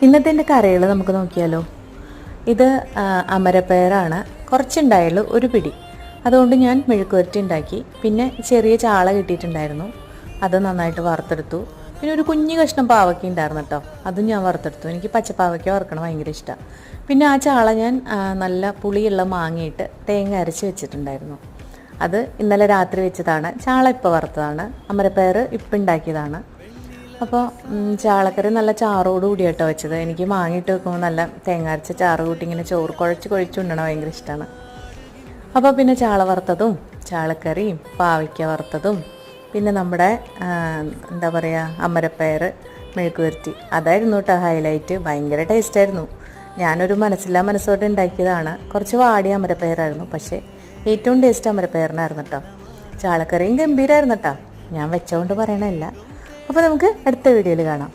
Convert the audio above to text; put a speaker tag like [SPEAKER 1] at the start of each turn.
[SPEAKER 1] ഇന്നത്തെ എൻ്റെ കറികൾ നമുക്ക് നോക്കിയാലോ. ഇത് അമരപ്പയറാണ്. കുറച്ചുണ്ടായുള്ളൂ, ഒരു പിടി. അതുകൊണ്ട് ഞാൻ മെഴുക്കുവരട്ടി ഉണ്ടാക്കി. പിന്നെ ചെറിയ ചാള കിട്ടിയിട്ടുണ്ടായിരുന്നു, അത് നന്നായിട്ട് വറുത്തെടുത്തു. പിന്നെ ഒരു കുഞ്ഞു കഷ്ണം പാവയ്ക്ക ഉണ്ടായിരുന്നു കേട്ടോ, അതും ഞാൻ വറുത്തെടുത്തു. എനിക്ക് പച്ചപ്പാവയ്ക്ക വറുക്കണം ഭയങ്കര ഇഷ്ടമാണ്. പിന്നെ ആ ചാള ഞാൻ നല്ല പുളിയുള്ള മാങ്ങയിട്ട് തേങ്ങ അരച്ച് വെച്ചിട്ടുണ്ടായിരുന്നു. അത് ഇന്നലെ രാത്രി വെച്ചതാണ്. ചാള ഇപ്പോൾ വറുത്തതാണ്. അമരപ്പയർ ഇപ്പം ഉണ്ടാക്കിയതാണ്. അപ്പോൾ ചാളക്കറി നല്ല ചാറോട് കൂടി കേട്ടോ വെച്ചത്. എനിക്ക് മാങ്ങിയിട്ട് വെക്കുമ്പോൾ നല്ല തേങ്ങ അരച്ച ചാറ് കൂട്ടി ഇങ്ങനെ ചോറ് കുഴച്ചുണ്ടണം ഭയങ്കര ഇഷ്ടമാണ്. അപ്പോൾ പിന്നെ ചാള വറുത്തതും ചാളക്കറിയും പാവയ്ക്ക വറുത്തതും പിന്നെ നമ്മുടെ എന്താ പറയുക അമരപ്പയർ മെഴുക്ക് പുരട്ടി, അതായിരുന്നു കേട്ടോ ഹൈലൈറ്റ്. ഭയങ്കര ടേസ്റ്റായിരുന്നു. ഞാനൊരു മനസ്സോടെ ഉണ്ടാക്കിയതാണ്. കുറച്ച് വാടിയ അമരപ്പയറായിരുന്നു, പക്ഷേ ഏറ്റവും ടേസ്റ്റ് അമരപ്പയറിനായിരുന്നു കേട്ടോ. ചാളക്കറിയും ഗംഭീരമായിരുന്നു കേട്ടോ. ഞാൻ വെച്ചുകൊണ്ട് പറയണമല്ല. അപ്പോൾ നമുക്ക് അടുത്ത വീഡിയോയിൽ കാണാം.